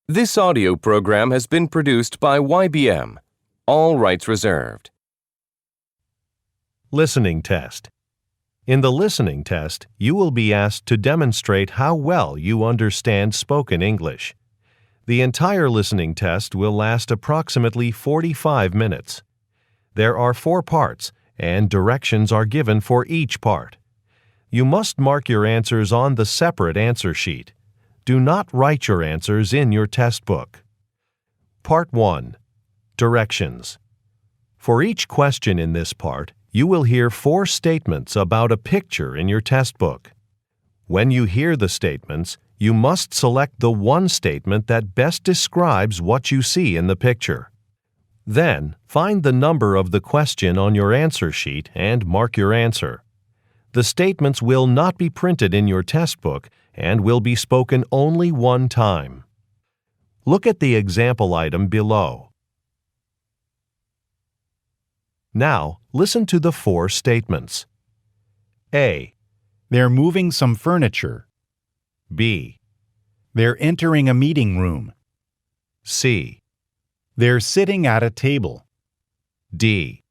This audio program has been produced by YBM. All rights reserved. Listening test. In the listening test, you will be asked to demonstrate how well you understand spoken English. The entire listening test will last approximately 45 minutes. There are 4 parts, and directions are given for each part. You must mark your answers on the separate answer sheet. Do not write your answers in your test book. Part 1. Directions. For each question in this part, you will hear 4 statements about a picture in your test book. When you hear the statements, you must select the one statement that best describes what you see in the picture. Then, find the number of the question on your answer sheet and mark your answer. The statements will not be printed in your test book and will be spoken only one time. Look at the example item below. Now, listen to the 4 statements. A. They're moving some furniture. B. They're entering a meeting room. C. They're sitting at a table. D.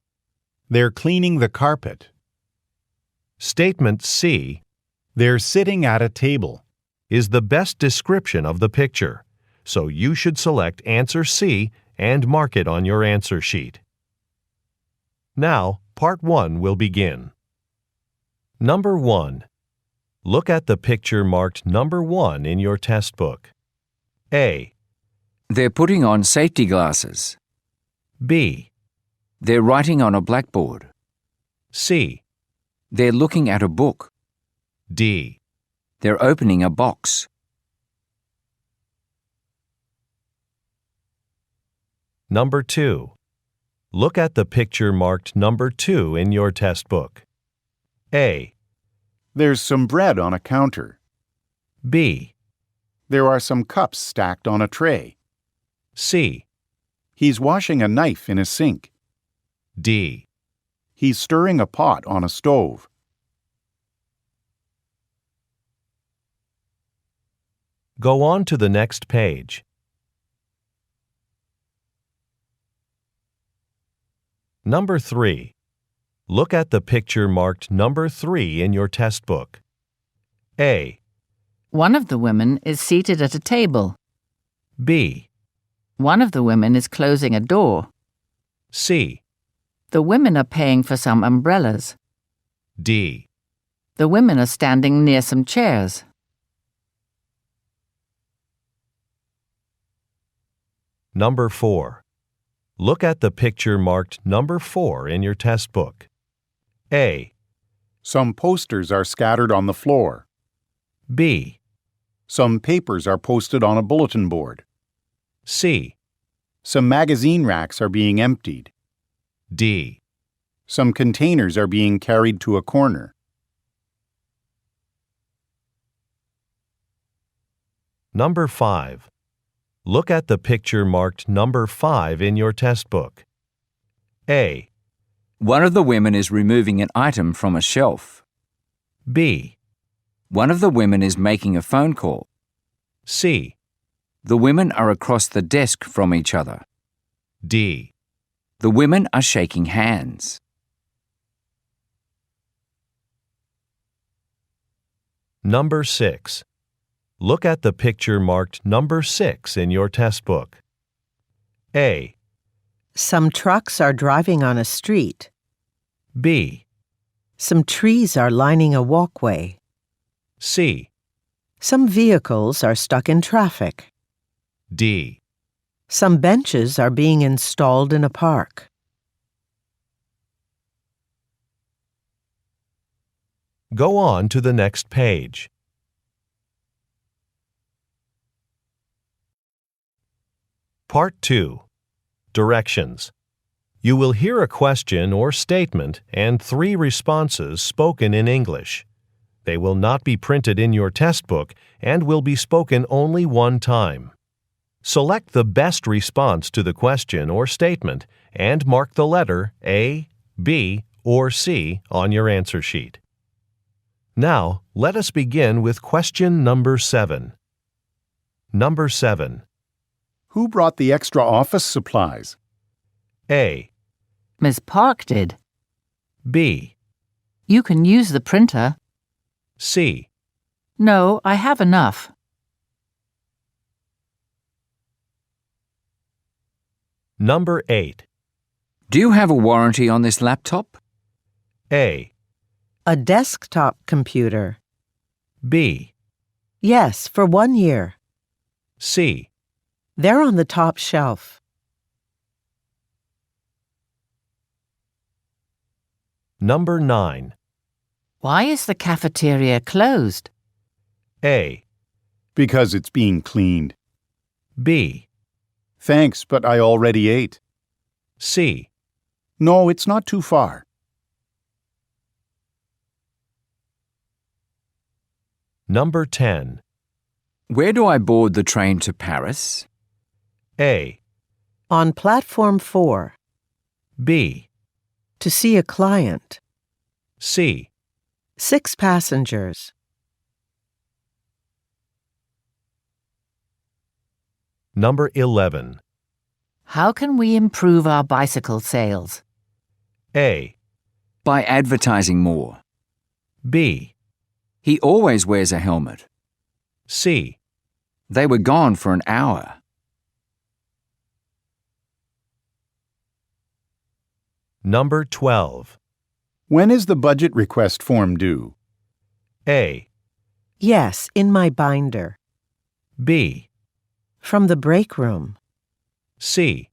They're cleaning the carpet. Statement C. They're sitting at a table. Is the best description of the picture, so you should select answer C and mark it on your answer sheet. Now, part 1 will begin. Number 1. Look at the picture marked number 1 in your test book. A. They're putting on safety glasses. B. They're writing on a blackboard. C. They're looking at a book. D. They're opening a box. Number 2. Look at the picture marked number 2 in your test book. A. There's some bread on a counter. B. There are some cups stacked on a tray. C. He's washing a knife in a sink. D. He's stirring a pot on a stove. Go on to the next page. Number 3. Look at the picture marked number 3 in your test book. A. One of the women is seated at a table. B. One of the women is closing a door. C. The women are paying for some umbrellas. D. The women are standing near some chairs. Number 4. Look at the picture marked number 4 in your test book. A. Some posters are scattered on the floor. B. Some papers are posted on a bulletin board. C. Some magazine racks are being emptied. D. Some containers are being carried to a corner. Number 5. Look at the picture marked number 5 in your test book. A. One of the women is removing an item from a shelf. B. One of the women is making a phone call. C. The women are across the desk from each other. D. The women are shaking hands. Number 6. Look at the picture marked number 6 in your test book. A. Some trucks are driving on a street. B. Some trees are lining a walkway. C. Some vehicles are stuck in traffic. D. Some benches are being installed in a park. Go on to the next page. Part 2. Directions. You will hear a question or statement and 3 responses spoken in English. They will not be printed in your test book and will be spoken only one time. Select the best response to the question or statement and mark the letter A, B, or C on your answer sheet. Now, let us begin with question number 7. Number 7. Who brought the extra office supplies? A. Miss Park did. B. You can use the printer. C. No, I have enough. Number 8. Do you have a warranty on this laptop? A. A desktop computer. B. Yes, for 1 year. C. They're on the top shelf. Number 9. Why is the cafeteria closed? A. Because it's being cleaned. B. Thanks, but I already ate. C. No, it's not too far. Number 10. Where do I board the train to Paris? A. On platform 4. B. To see a client. C. 6 passengers. Number 11. How can we improve our bicycle sales? A. By advertising more. B. He always wears a helmet. C. They were gone for an hour. Number 12. When is the budget request form due? A. Yes, in my binder. B. From the break room. C.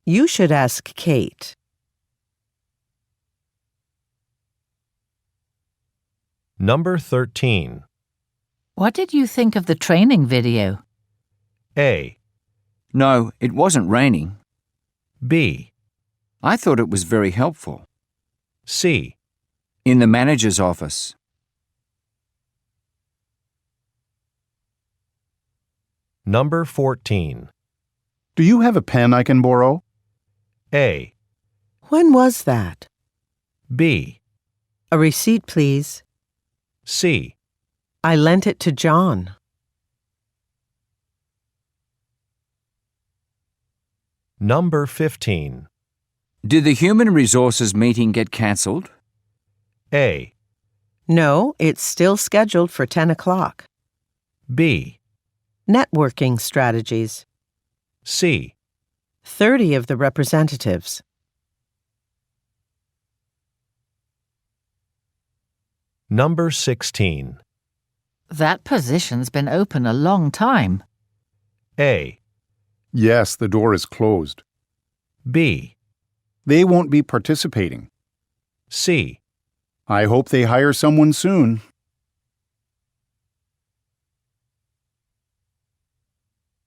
You should ask Kate. Number 13. What did you think of the training video? A. No, it wasn't raining. B. I thought it was very helpful. C. In the manager's office. Number 14. Do you have a pen I can borrow? A. When was that? B. A receipt, please. C. I lent it to John. Number 15. Did the human resources meeting get cancelled? A. No, it's still scheduled for 10 o'clock. B. Networking strategies. C. 30 of the representatives. Number 16. That position's been open a long time. A. Yes, the door is closed. B. They won't be participating. C. I hope they hire someone soon.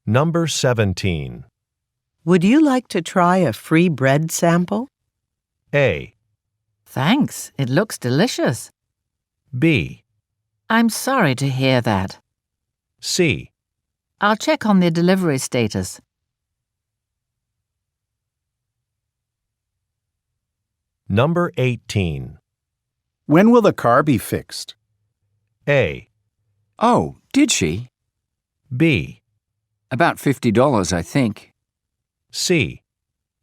Number 17. Would you like to try a free bread sample? A. Thanks, it looks delicious. B. I'm sorry to hear that. C. I'll check on the delivery status. Number 18. When will the car be fixed? A. Oh, did she? B. About $50, I think. C.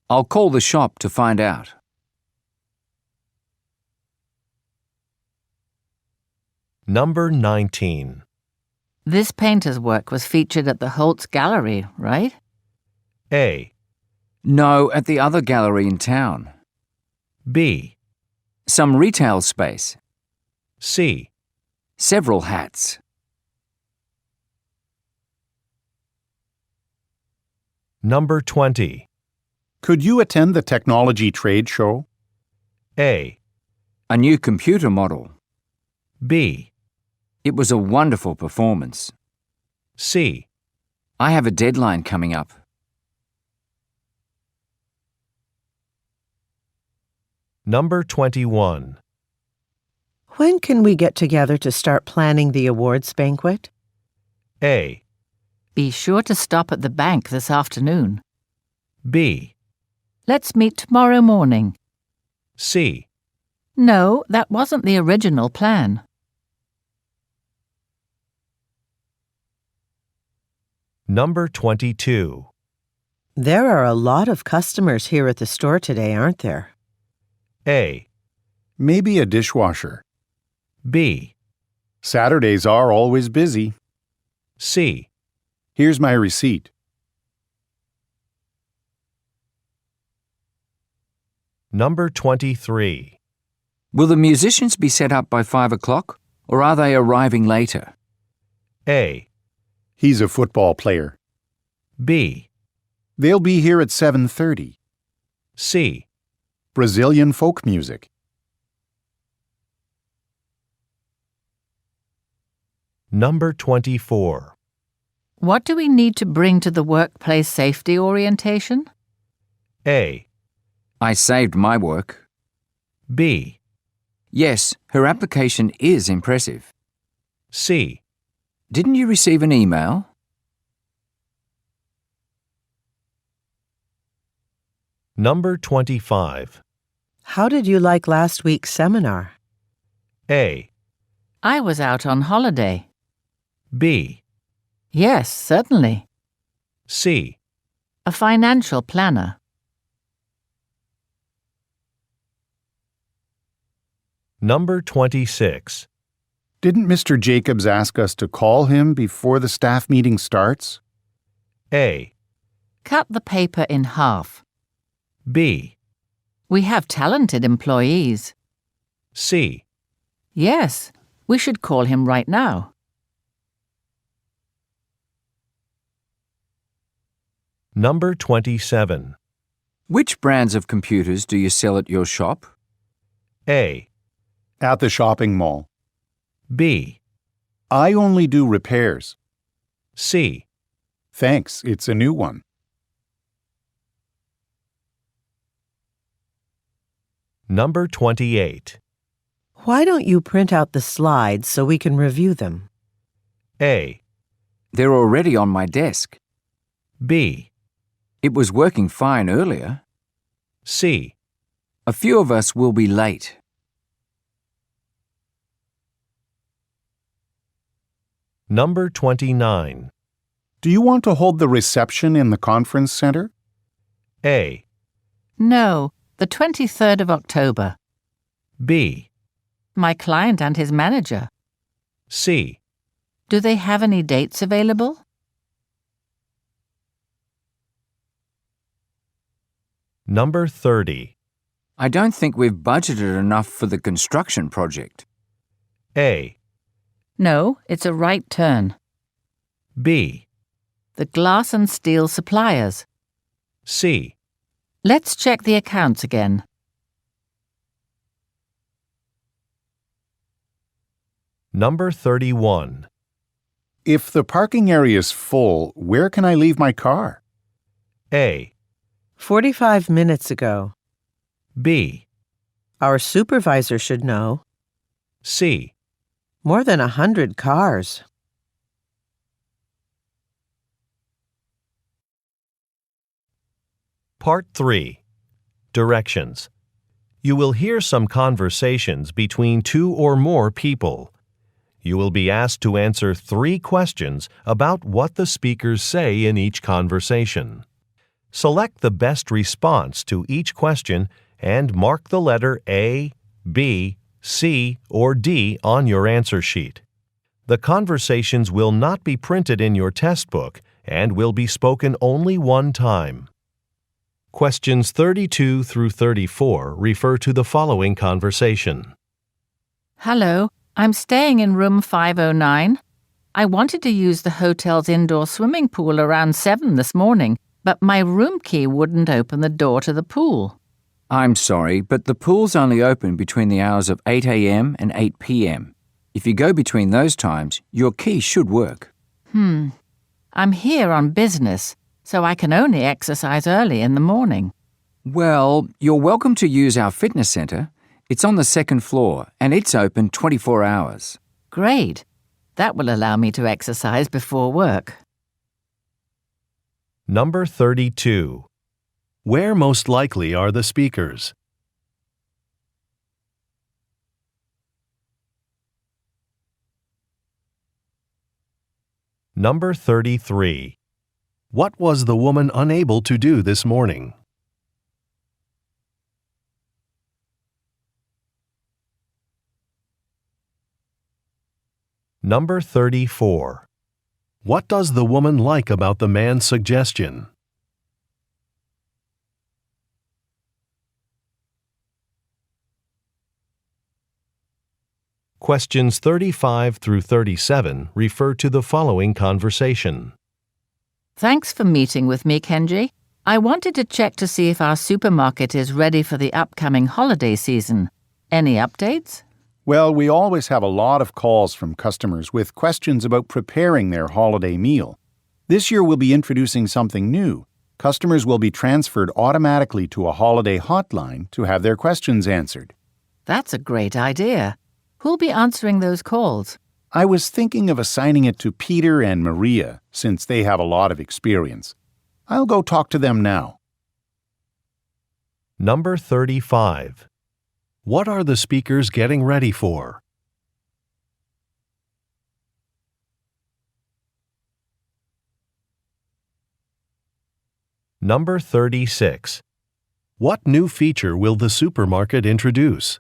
I'll call the shop to find out. Number 19. This painter's work was featured at the Holtz Gallery, right? A. No, at the other gallery in town. B. Some retail space. C. Several hats. Number 20. Could you attend the technology trade show? A. A new computer model. B. It was a wonderful performance. C. I have a deadline coming up. Number 21. When can we get together to start planning the awards banquet? A. Be sure to stop at the bank this afternoon. B. Let's meet tomorrow morning. C. No, that wasn't the original plan. Number 22. There are a lot of customers here at the store today, aren't there? A. Maybe a dishwasher. B. Saturdays are always busy. C. Here's my receipt. Number 23. Will the musicians be set up by 5 o'clock, or are they arriving later? A. He's a football player. B. They'll be here at 7:30. C. Brazilian folk music. Number 24. What do we need to bring to the workplace safety orientation? A. I saved my work. B. Yes, her application is impressive. C. Didn't you receive an email? Number 25. How did you like last week's seminar? A. I was out on holiday. B. Yes, certainly. C. A financial planner. Number 26. Didn't Mr. Jacobs ask us to call him before the staff meeting starts? A. Cut the paper in half. B. We have talented employees. C. Yes, we should call him right now. Number 27. Which brands of computers do you sell at your shop? A. At the shopping mall. B. I only do repairs. C. Thanks, it's a new one. Number 28. Why don't you print out the slides so we can review them? A. They're already on my desk. B. It was working fine earlier. C. A few of us will be late. Number 29. Do you want to hold the reception in the conference center? A. No, the 23rd of October. B. My client and his manager. C. Do they have any dates available? Number 30. I don't think we've budgeted enough for the construction project. A. No, it's a right turn. B. The glass and steel suppliers. C. Let's check the accounts again. Number 31. If the parking area is full, where can I leave my car? A. 45 minutes ago. B. Our supervisor should know. C. More than 100 cars. Part 3. Directions. You will hear some conversations between two or more people. You will be asked to answer 3 questions about what the speakers say in each conversation. Select the best response to each question and mark the letter A, B, C, or D on your answer sheet. The conversations will not be printed in your test book and will be spoken only one time. Questions 32 through 34 refer to the following conversation. Hello, I'm staying in room 509. I wanted to use the hotel's indoor swimming pool around 7 this morning, but my room key wouldn't open the door to the pool. I'm sorry, but the pool's only open between the hours of 8 a.m. and 8 p.m. If you go between those times, your key should work. I'm here on business, so I can only exercise early in the morning. Well, you're welcome to use our fitness center. It's on the 2nd floor, and it's open 24 hours. Great. That will allow me to exercise before work. Number 32. Where most likely are the speakers? Number 33. What was the woman unable to do this morning? Number 34. What does the woman like about the man's suggestion? Questions 35 through 37 refer to the following conversation. Thanks for meeting with me, Kenji. I wanted to check to see if our supermarket is ready for the upcoming holiday season. Any updates? Well, we always have a lot of calls from customers with questions about preparing their holiday meal. This year we'll be introducing something new. Customers will be transferred automatically to a holiday hotline to have their questions answered. That's a great idea. Who'll be answering those calls? I was thinking of assigning it to Peter and Maria, since they have a lot of experience. I'll go talk to them now. Number 35. What are the speakers getting ready for? Number 36. What new feature will the supermarket introduce?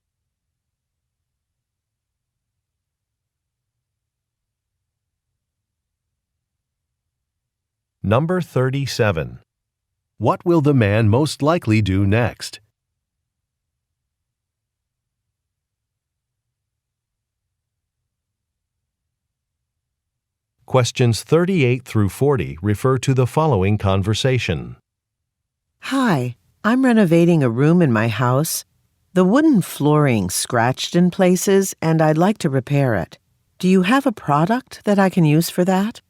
Number 37. What will the man most likely do next? Questions 38 through 40 refer to the following conversation. Hi, I'm renovating a room in my house. The wooden flooring scratched in places, and I'd like to repair it. Do you have a product that I can use for that?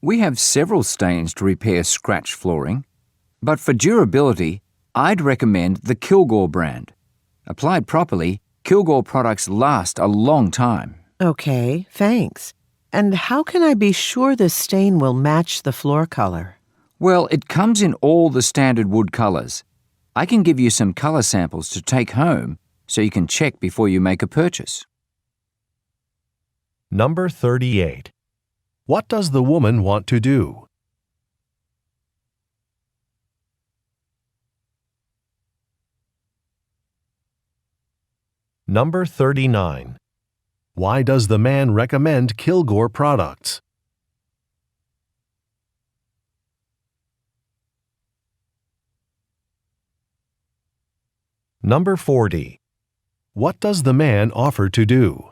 We have several stains to repair scratch flooring, but for durability, I'd recommend the Kilgore brand. Applied properly, Kilgore products last a long time. Okay, thanks. And how can I be sure the stain will match the floor color? Well, it comes in all the standard wood colors. I can give you some color samples to take home so you can check before you make a purchase. Number 38. What does the woman want to do? Number 39. Why does the man recommend Kilgore products? Number 40. What does the man offer to do?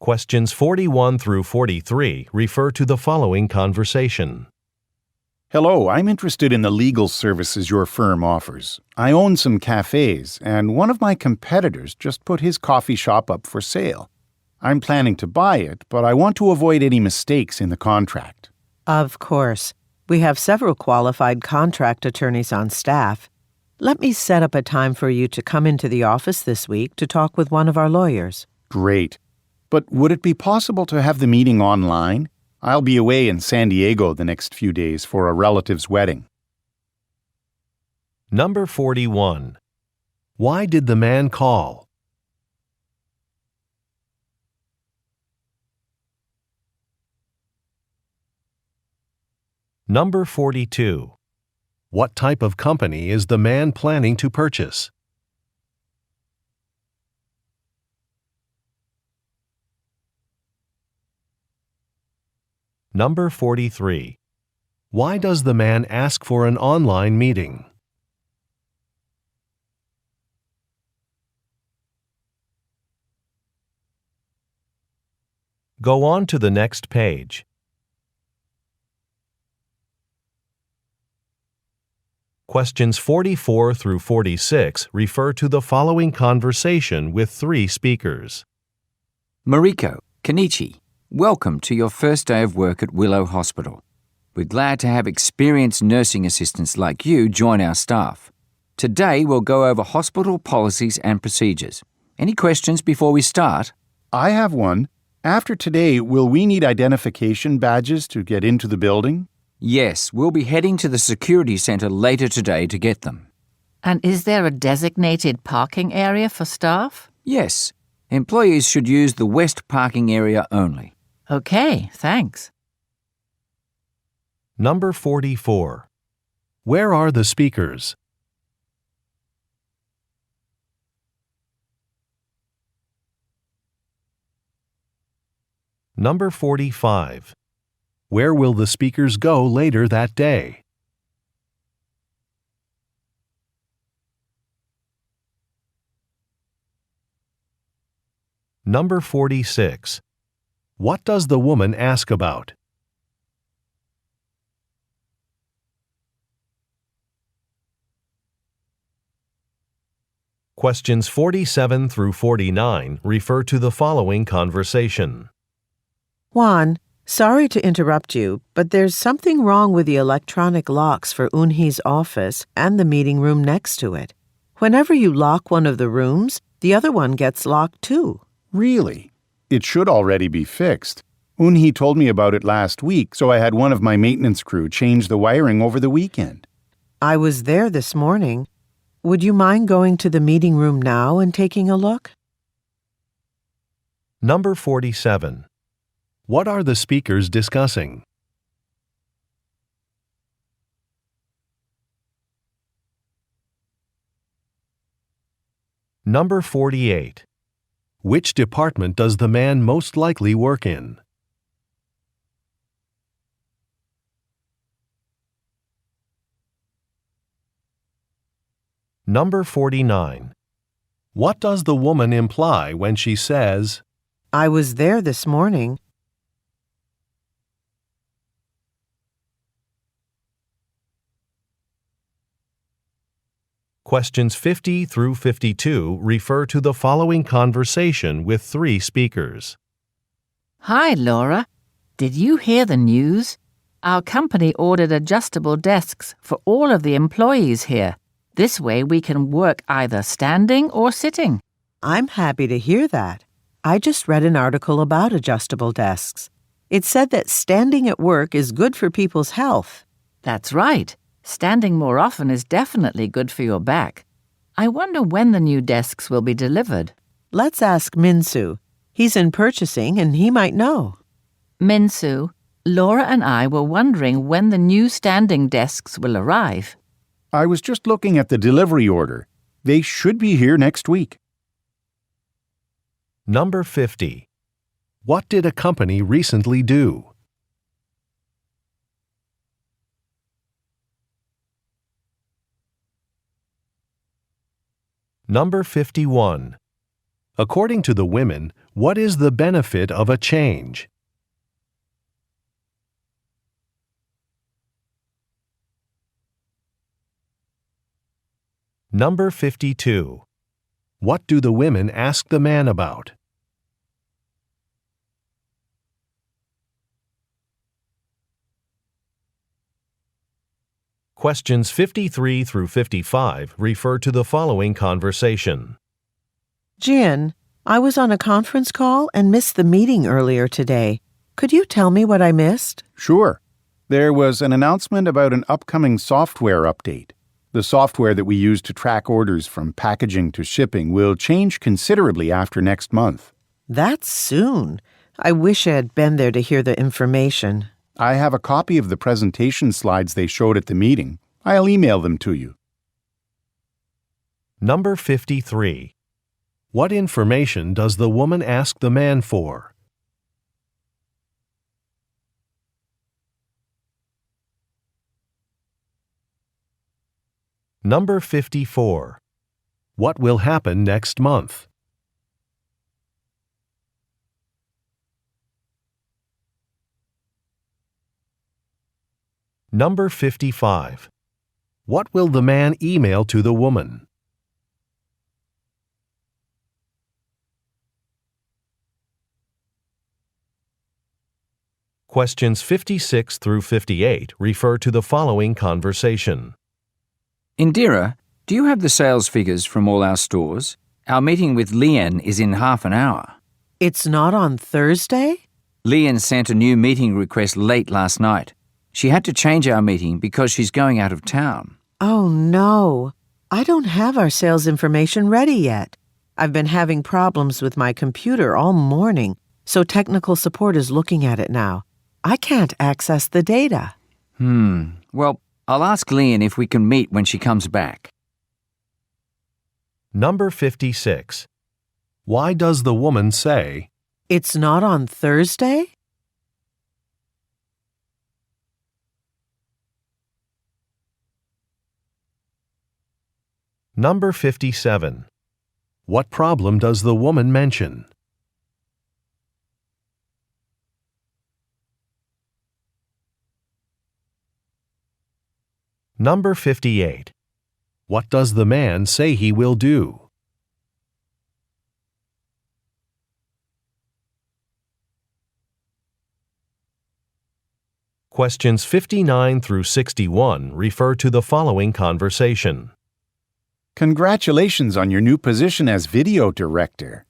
Questions 41 through 43 refer to the following conversation. Hello, I'm interested in the legal services your firm offers. I own some cafes, and one of my competitors just put his coffee shop up for sale. I'm planning to buy it, but I want to avoid any mistakes in the contract. Of course. We have several qualified contract attorneys on staff. Let me set up a time for you to come into the office this week to talk with one of our lawyers. Great. But would it be possible to have the meeting online? I'll be away in San Diego the next few days for a relative's wedding. Number 41. Why did the man call? Number 42. What type of company is the man planning to purchase? Number 43. Why does the man ask for an online meeting? Go on to the next page. Questions 44 through 46 refer to the following conversation with three speakers. Mariko, Kenichi, welcome to your first day of work at Willow Hospital. We're glad to have experienced nursing assistants like you join our staff. Today we'll go over hospital policies and procedures. Any questions before we start? I have one. After today, will we need identification badges to get into the building? Yes, we'll be heading to the security centre later today to get them. And is there a designated parking area for staff? Yes, Employees should use the west parking area only. Okay, thanks. Number 44. Where are the speakers? Number 45. Where will the speakers go later that day? Number 46. What does the woman ask about? Questions 47 through 49 refer to the following conversation. Juan, sorry to interrupt you, but there's something wrong with the electronic locks for Unhi's office and the meeting room next to it. Whenever you lock one of the rooms, the other one gets locked too. Really? It should already be fixed. Unhi told me about it last week, so I had one of my maintenance crew change the wiring over the weekend. I was there this morning. Would you mind going to the meeting room now and taking a look? Number 47. What are the speakers discussing? Number 48. Which department does the man most likely work in? Number 49. What does the woman imply when she says, I was there this morning. Questions 50 through 52 refer to the following conversation with 3 speakers. Hi, Laura. Did you hear the news? Our company ordered adjustable desks for all of the employees here. This way we can work either standing or sitting. I'm happy to hear that. I just read an article about adjustable desks. It said that standing at work is good for people's health. That's right. Standing more often is definitely good for your back. I wonder when the new desks will be delivered. Let's ask Minsu. He's in purchasing and he might know. Minsu, Laura and I were wondering when the new standing desks will arrive. I was just looking at the delivery order. They should be here next week. Number 50. What did a company recently do? Number 51. According to the women, what is the benefit of a change? Number 52. What do the women ask the man about? Questions 53 through 55 refer to the following conversation. Jin, I was on a conference call and missed the meeting earlier today. Could you tell me what I missed? Sure. There was an announcement about an upcoming software update. The software that we use to track orders from packaging to shipping will change considerably after next month. That's soon. I wish I had been there to hear the information. I have a copy of the presentation slides they showed at the meeting. I'll email them to you. Number 53. What information does the woman ask the man for? Number 54. What will happen next month? Number 55. What will the man email to the woman? Questions 56 through 58 refer to the following conversation. Indira, do you have the sales figures from all our stores? Our meeting with Lian is in half an hour. It's not on Thursday? Lian sent a new meeting request late last night. She had to change our meeting because she's going out of town. Oh, no. I don't have our sales information ready yet. I've been having problems with my computer all morning, so technical support is looking at it now. I can't access the data. Well, I'll ask Lian if we can meet when she comes back. Number 56. Why does the woman say, It's not on Thursday? Number 57. What problem does the woman mention? Number 58. What does the man say he will do? Questions 59 through 61 refer to the following conversation. Congratulations on your new position as video director.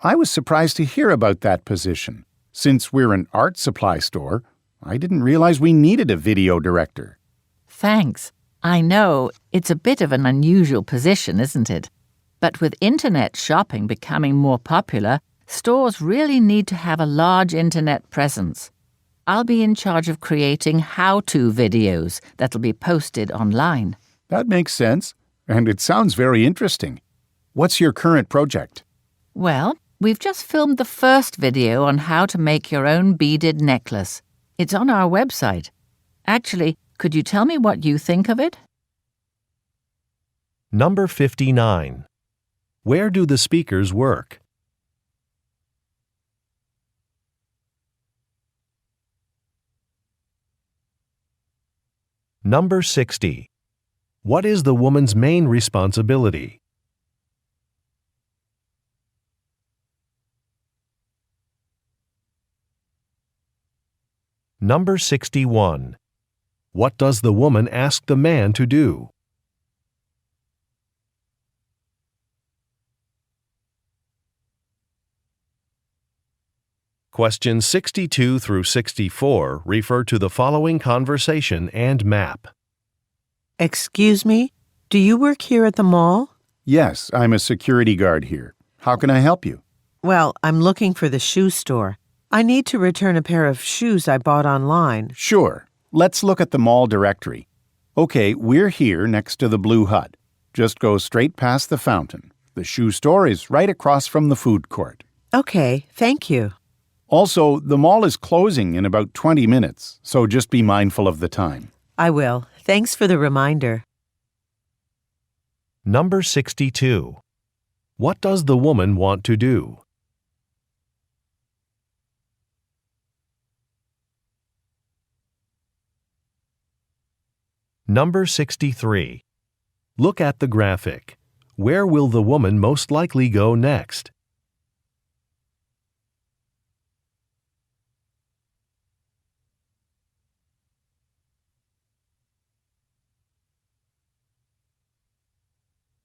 I was surprised to hear about that position. Since we're an art supply store, I didn't realize we needed a video director. Thanks. I know it's a bit of an unusual position, isn't it? But with internet shopping becoming more popular, stores really need to have a large internet presence. I'll be in charge of creating how-to videos that'll be posted online. That makes sense, and it sounds very interesting. What's your current project? Well, we've just filmed the first video on how to make your own beaded necklace. It's on our website. Actually, could you tell me what you think of it? Number 59. Where do the speakers work? Number 60. What is the woman's main responsibility? Number 61. What does the woman ask the man to do? Questions 62 through 64 refer to the following conversation and map. Excuse me, do you work here at the mall? Yes, I'm a security guard here. How can I help you? Well, I'm looking for the shoe store. I need to return a pair of shoes I bought online. Sure. Let's look at the mall directory. Okay, we're here next to the Blue Hut. Just go straight past the fountain. The shoe store is right across from the food court. Okay, thank you. Also, the mall is closing in about 20 minutes, so just be mindful of the time. I will. Thanks for the reminder. Number 62. What does the woman want to do? Number 63. Look at the graphic. Where will the woman most likely go next?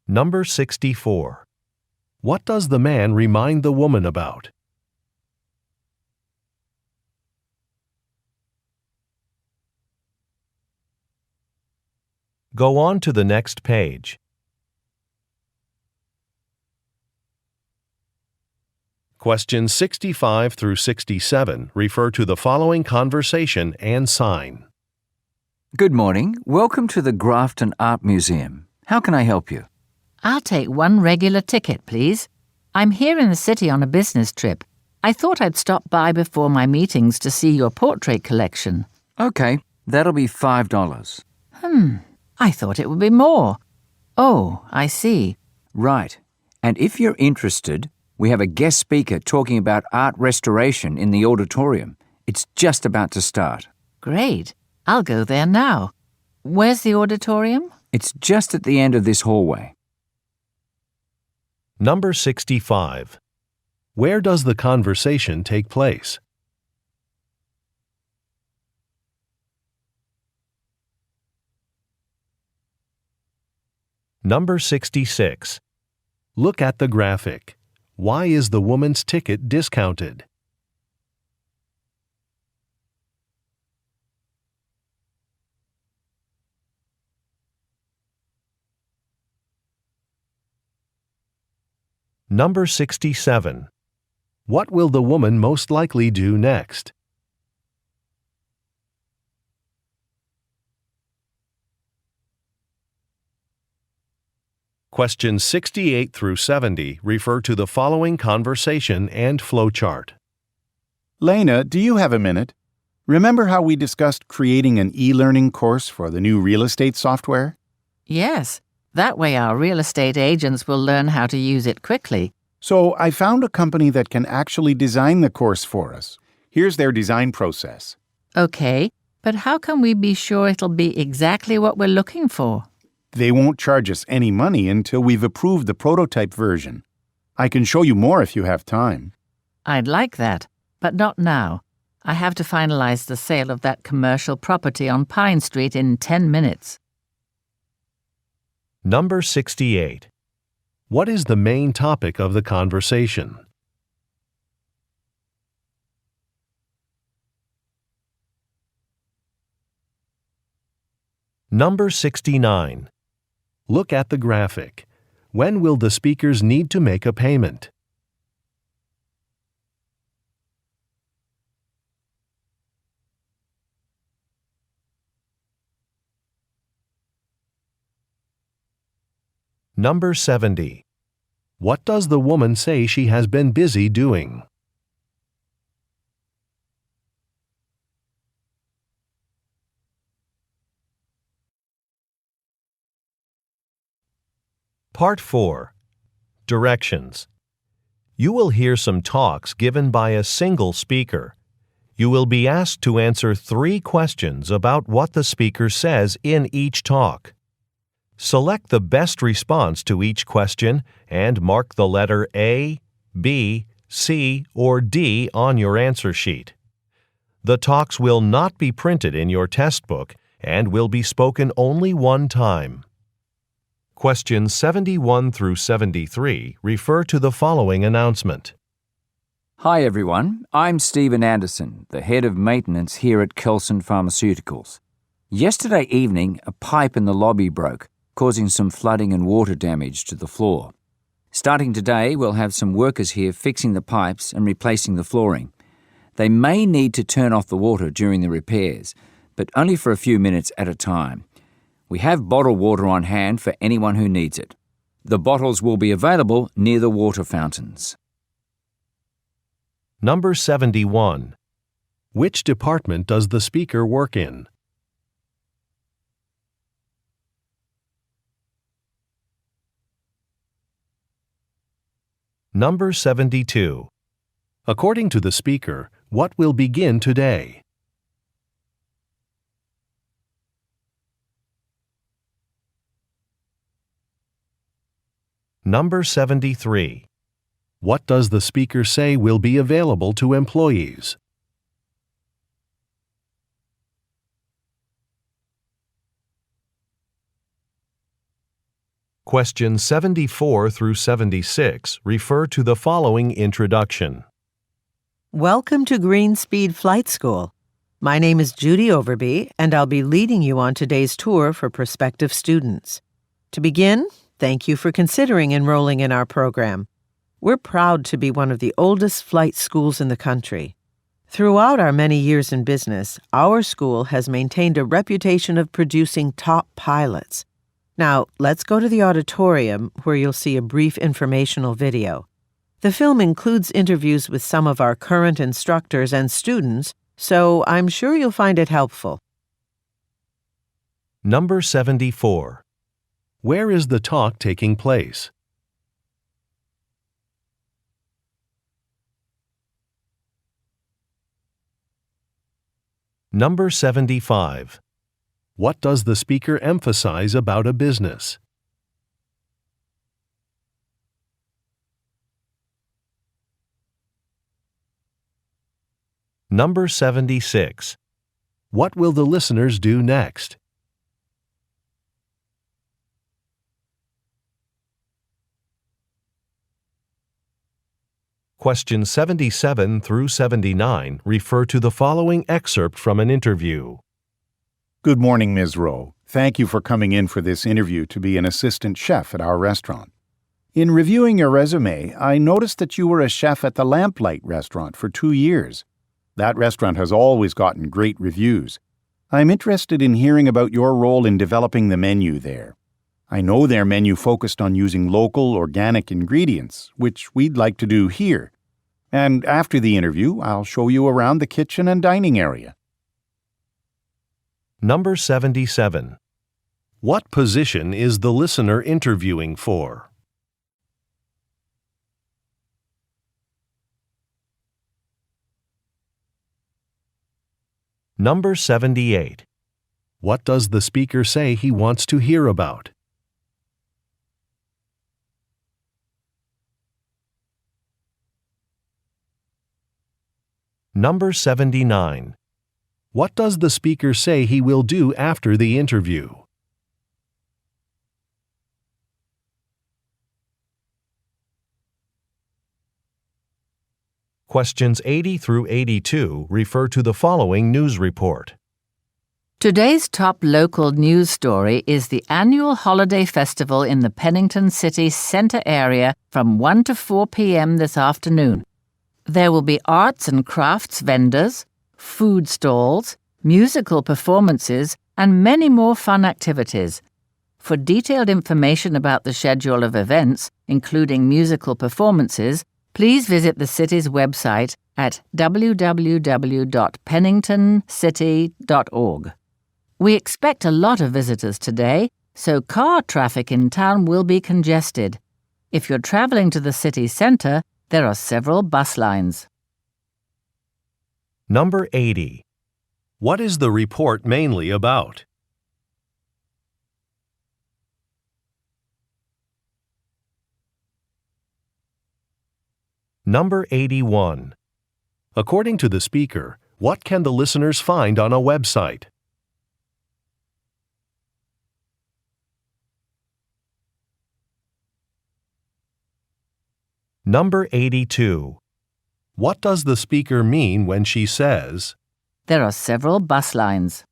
Number 64. What does the man remind the woman about? Go on to the next page. Questions 65 through 67 refer to the following conversation and sign. Good morning. Welcome to the Grafton Art Museum. How can I help you? I'll take one regular ticket, please. I'm here in the city on a business trip. I thought I'd stop by before my meetings to see your portrait collection. Okay, that'll be $5. I thought it would be more. Oh, I see. Right. And if you're interested, we have a guest speaker talking about art restoration in the auditorium. It's just about to start. Great. I'll go there now. Where's the auditorium? It's just at the end of this hallway. Number 65. Where does the conversation take place? Number 66. Look at the graphic. Why is the woman's ticket discounted? Number 67. What will the woman most likely do next? Questions 68 through 70 refer to the following conversation and flowchart. Lena, do you have a minute? Remember how we discussed creating an e-learning course for the new real estate software? Yes, that way our real estate agents will learn how to use it quickly. So I found a company that can actually design the course for us. Here's their design process. Okay, but how can we be sure it'll be exactly what we're looking for? They won't charge us any money until we've approved the prototype version. I can show you more if you have time. I'd like that, but not now. I have to finalize the sale of that commercial property on Pine Street in 10 minutes. Number 68. What is the main topic of the conversation? Number 69. Look at the graphic. When will the speakers need to make a payment? Number 70. What does the woman say she has been busy doing? Part 4. Directions. You will hear some talks given by a single speaker. You will be asked to answer 3 questions about what the speaker says in each talk. Select the best response to each question and mark the letter A, B, C, or D on your answer sheet. The talks will not be printed in your test book and will be spoken only one time. Questions 71 through 73 refer to the following announcement. Hi everyone, I'm Stephen Anderson, the head of maintenance here at Kelson Pharmaceuticals. Yesterday evening, a pipe in the lobby broke, causing some flooding and water damage to the floor. Starting today, we'll have some workers here fixing the pipes and replacing the flooring. They may need to turn off the water during the repairs, but only for a few minutes at a time. We have bottled water on hand for anyone who needs it. The bottles will be available near the water fountains. Number 71. Which department does the speaker work in? Number 72. According to the speaker, what will begin today? Number 73. What does the speaker say will be available to employees? Questions 74 through 76 refer to the following introduction. Welcome to Green Speed Flight School. My name is Judy Overby, and I'll be leading you on today's tour for prospective students. To begin, thank you for considering enrolling in our program. We're proud to be one of the oldest flight schools in the country. Throughout our many years in business, our school has maintained a reputation of producing top pilots. Now, let's go to the auditorium where you'll see a brief informational video. The film includes interviews with some of our current instructors and students, so I'm sure you'll find it helpful. Number 74. Where is the talk taking place? Number 75. What does the speaker emphasize about a business? Number 76. What will the listeners do next? Questions 77 through 79 refer to the following excerpt from an interview. Good morning, Ms. Rowe. Thank you for coming in for this interview to be an assistant chef at our restaurant. In reviewing your resume, I noticed that you were a chef at the Lamplight restaurant for 2 years. That restaurant has always gotten great reviews. I'm interested in hearing about your role in developing the menu there. I know their menu focused on using local, organic ingredients, which we'd like to do here. And after the interview, I'll show you around the kitchen and dining area. Number 77. What position is the listener interviewing for? Number 78. What does the speaker say he wants to hear about? Number 79. What does the speaker say he will do after the interview? Questions 80 through 82 refer to the following news report. Today's top local news story is the annual holiday festival in the Pennington City Centre area from 1 to 4 p.m. this afternoon. There will be arts and crafts vendors, food stalls, musical performances, and many more fun activities. For detailed information about the schedule of events, including musical performances, please visit the city's website at www.penningtoncity.org. We expect a lot of visitors today, so car traffic in town will be congested. If you're traveling to the city centre, there are several bus lines. Number 80. What is the report mainly about? Number 81. According to the speaker, what can the listeners find on a website? Number 82. What does the speaker mean when she says, There are several bus lines.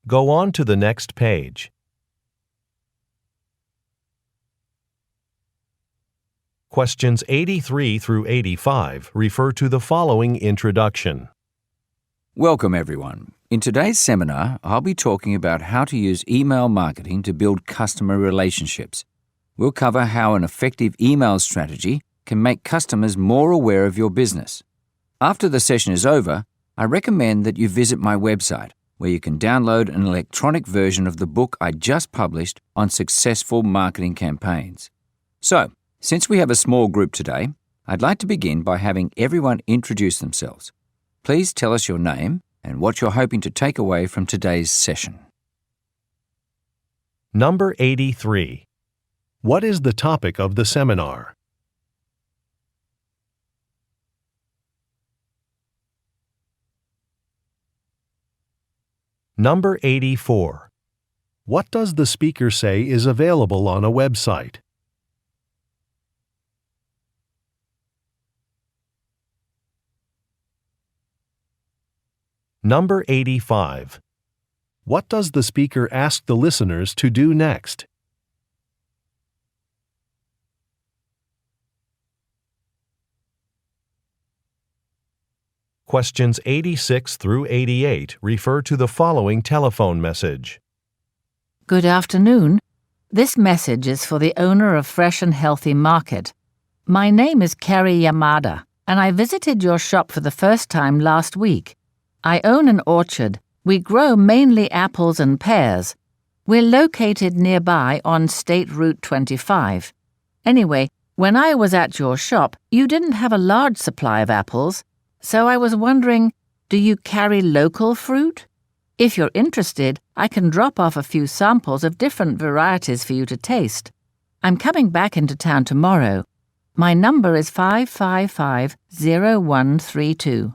Go on to the next page. Questions 83 through 85 refer to the following introduction. Welcome, everyone. In today's seminar, I'll be talking about how to use email marketing to build customer relationships. We'll cover how an effective email strategy can make customers more aware of your business. After the session is over, I recommend that you visit my website, where you can download an electronic version of the book I just published on successful marketing campaigns. So, since we have a small group today, I'd like to begin by having everyone introduce themselves. Please tell us your name and what you're hoping to take away from today's session. Number 83. What is the topic of the seminar? Number 84. What does the speaker say is available on a website? Number 85. What does the speaker ask the listeners to do next? Questions 86 through 88 refer to the following telephone message. Good afternoon. This message is for the owner of Fresh and Healthy Market. My name is Kerry Yamada, and I visited your shop for the first time last week. I own an orchard. We grow mainly apples and pears. We're located nearby on State Route 25. Anyway, when I was at your shop, you didn't have a large supply of apples. So I was wondering, do you carry local fruit? If you're interested, I can drop off a few samples of different varieties for you to taste. I'm coming back into town tomorrow. My number is 555-0132.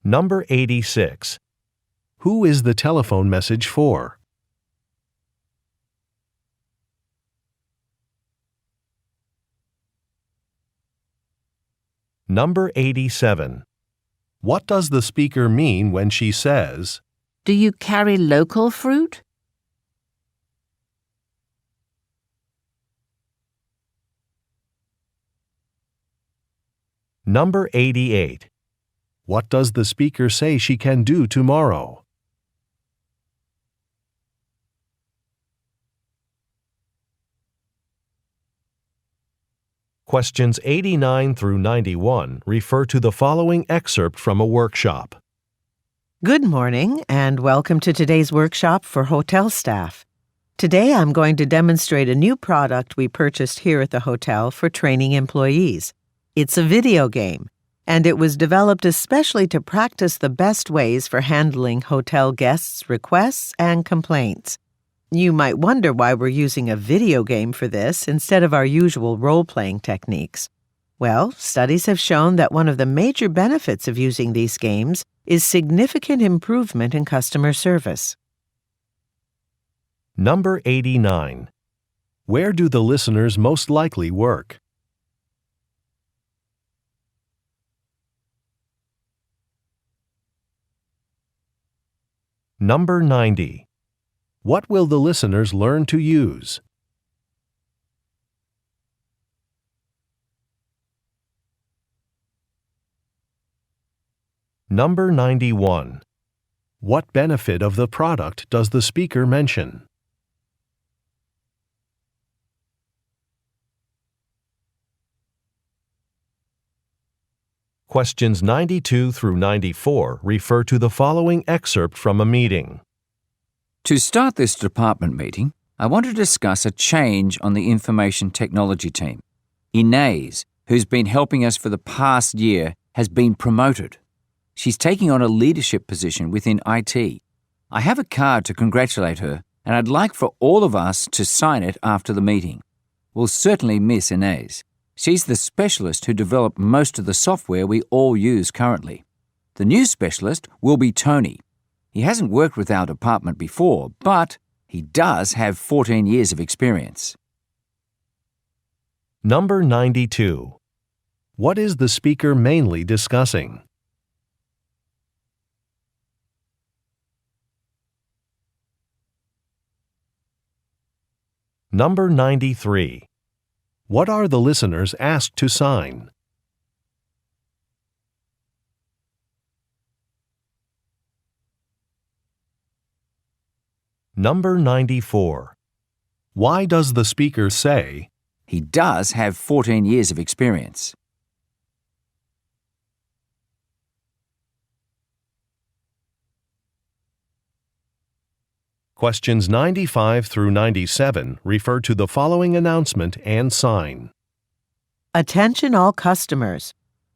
Number 86. Who is the telephone message for? Number 87. What does the speaker mean when she says, Do you carry local fruit? Number 88. What does the speaker say she can do tomorrow? Questions 89 through 91 refer to the following excerpt from a workshop. Good morning and welcome to today's workshop for hotel staff. Today I'm going to demonstrate a new product we purchased here at the hotel for training employees. It's a video game, and it was developed especially to practice the best ways for handling hotel guests' requests and complaints. You might wonder why we're using a video game for this instead of our usual role-playing techniques. Well, studies have shown that one of the major benefits of using these games is significant improvement in customer service. Number 89. Where do the listeners most likely work? Number 90. What will the listeners learn to use? Number 91. What benefit of the product does the speaker mention? Questions 92 through 94 refer to the following excerpt from a meeting. To start this department meeting, I want to discuss a change on the information technology team. Inez, who's been helping us for the past year, has been promoted. She's taking on a leadership position within IT. I have a card to congratulate her, and I'd like for all of us to sign it after the meeting. We'll certainly miss Inez. She's the specialist who developed most of the software we all use currently. The new specialist will be Tony. He hasn't worked with our department before, but he does have 14 years of experience. Number 92. What is the speaker mainly discussing? Number 93. What are the listeners asked to sign? Number 94. Why does the speaker say, He does have 14 years of experience? Questions 95 through 97 refer to the following announcement and sign. Attention all customers.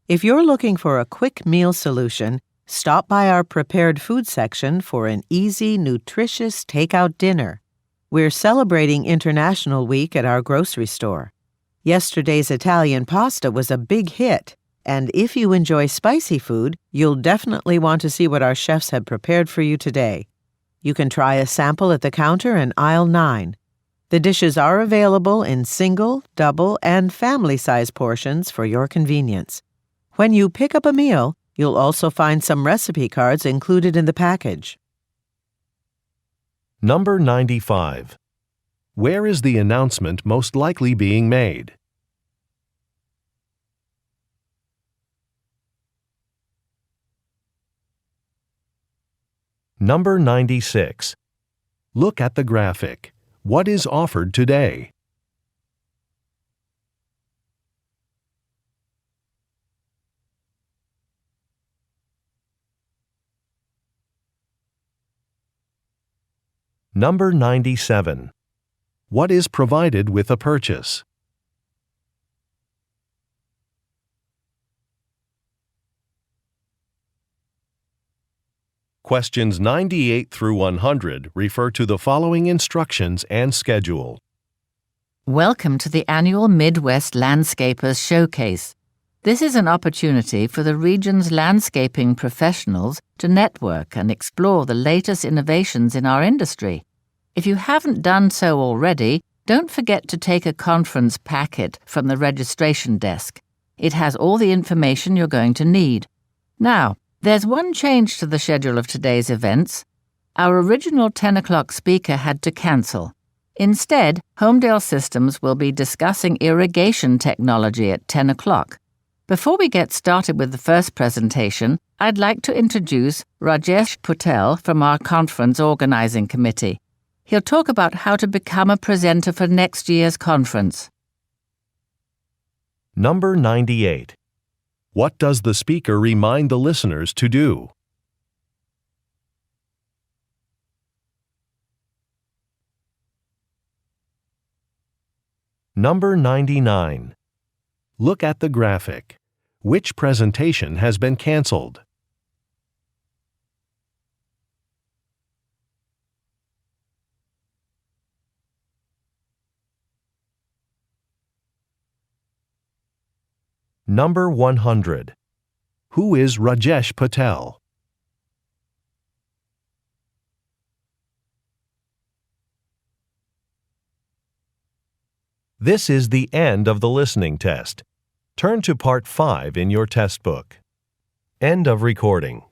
If you're looking for a quick meal solution, stop by our prepared food section for an easy, nutritious takeout dinner. We're celebrating International Week at our grocery store. Yesterday's Italian pasta was a big hit, and if you enjoy spicy food, you'll definitely want to see what our chefs have prepared for you today. You can try a sample at the counter in aisle 9. The dishes are available in single, double, and family-size portions for your convenience. When you pick up a meal, you'll also find some recipe cards included in the package. Number 95. Where is the announcement most likely being made? Number 96. Look at the graphic. What is offered today? Number 97. What is provided with a purchase? Questions 98 through 100 refer to the following instructions and schedule. Welcome to the annual Midwest Landscapers Showcase. This is an opportunity for the region's landscaping professionals to network and explore the latest innovations in our industry. If you haven't done so already, don't forget to take a conference packet from the registration desk. It has all the information you're going to need. Now, There's one change to the schedule of today's events. Our original 10 o'clock speaker had to cancel. Instead, Homedale Systems will be discussing irrigation technology at 10 o'clock. Before we get started with the first presentation, I'd like to introduce Rajesh Patel from our conference organizing committee. He'll talk about how to become a presenter for next year's conference. Number 98. What does the speaker remind the listeners to do? Number 99. Look at the graphic. Which presentation has been canceled? Number 100. Who is Rajesh Patel? This is the end of the listening test. Turn to Part 5 in your test book. End of recording.